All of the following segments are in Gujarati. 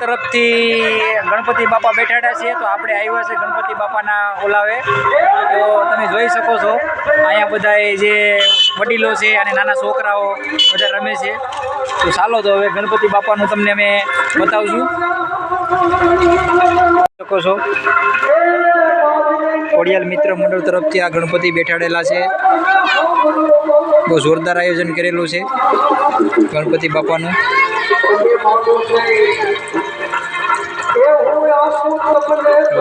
તરફથી ગણપતિ બાપા બેઠાડ્યા છે, તો આપણે આવ્યા છે ગણપતિ બાપાના ઓલાવે. તો તમે જોઈ શકો છો અહીંયા બધા જે વડીલો છે અને નાના છોકરાઓ બધા રમે છે. તો ચાલો તો હવે ગણપતિ બાપાનું તમને અમે બતાવશું. શકો છો ખોડિયાલ મિત્ર મંડળ તરફથી આ ગણપતિ બેઠાડેલા છે. બહુ જોરદાર આયોજન કરેલું છે ગણપતિ બાપાનું.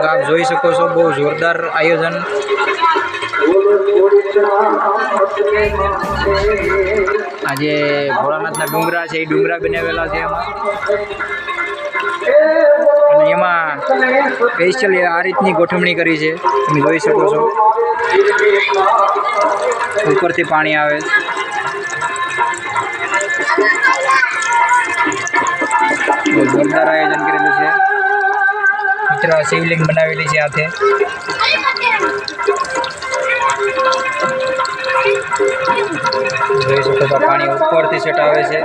આપ જોઈ શકો છો બહુ જોરદાર આયોજન. આજે ભોળાનાથના ડુંગરા છે એ ડુંગરા બનાવેલા છે એમાં, અને એમાં સ્પેશિયલી આ રીતની ગોઠવણી કરી છે. તમે જોઈ શકો છો ઉપરથી પાણી આવે. બહુ જોરદાર આયોજન કરેલું છે મિત્ર. શિવલિંગ બનાવેલી છે હાથે. જોઈ શકો છો પાણી ઉપરથી સેટ આવે છે.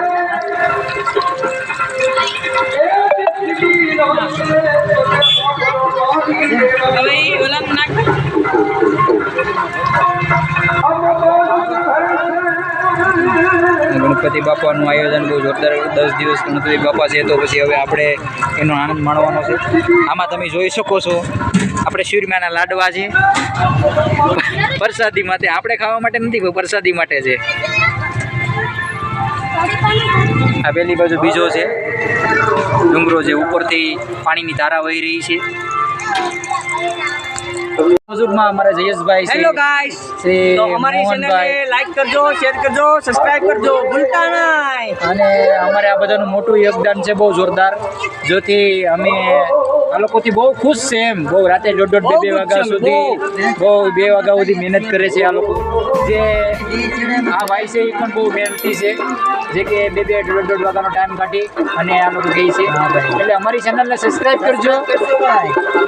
ગણપતિ બાપાનું આયોજન બહુ જોરદાર. 10 દિવસ ગણપતિ બાપા છે, તો પછી હવે આપણે એનો આનંદ માણવાનો છે. આમાં તમે જોઈ શકો છો આપણે શિરમાના લાડવા છે પ્રસાદી માટે. આપણે ખાવા માટે નથી, પ્રસાદી માટે છે. આ પેલી બાજુ બીજો છે ડુંગરો છે, ઉપરથી પાણીની ધારા વહી રહી છે. અમારા જયેશભાઈ છે. હેલો ગાઈસ, તો અમારી ચેનલને લાઈક કરજો, શેર કરજો, સબસ્ક્રાઇબ કરજો, ભૂલતા નહીં. અને અમારે આ બધાનું મોટું યોગદાન છે બહુ જોરદાર. જોથી અમે આ લોકોથી બહુ ખુશ છે. એમ બહુ રાતે 1:30 2 વાગ્યા સુધી બહુ 2 વાગ્યા સુધી મહેનત કરે છે આ લોકો. જે આ ભાઈ છે એ પણ બહુ મહેનતી છે, જે કે 2-1:30 વાગ્યાનો ટાઈમ કાઢી અને આ લોકો ગઈ છે. એટલે અમારી ચેનલને સબસ્ક્રાઇબ કરજો,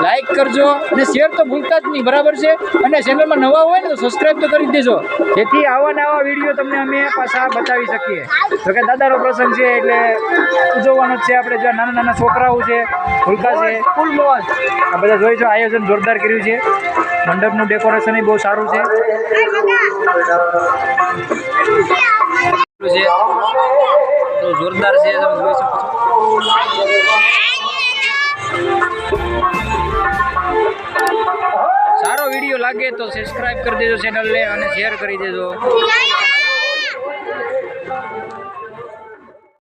લાઈક કરજો અને શેર તો ભૂલતા જ નહીં, બરાબર છે. અને ચેનલમાં નવા હોય ને તો સબસ્ક્રાઇબ તો કરી દેજો, જેથી આવા નવા વિડીયો તમને અમે પાછા બતાવી શકીએ. તો કે દાદાનો પ્રસંગ છે એટલે ઉજવવાનો જ છે આપણે. જો નાના નાના છોકરાઓ છે, ભૂલકા છે, ફૂલ મોજ. આ બધા જોઈ છો આયોજન જોરદાર કર્યું છે. મંડપનું ડેકોરેશન બહુ સારું છે. તો જોરદાર છે, તમે જોઈ શકો છો. સારો વિડીયો લાગે તો સબસ્ક્રાઇબ કરી દેજો ચેનલને અને શેર કરી દેજો.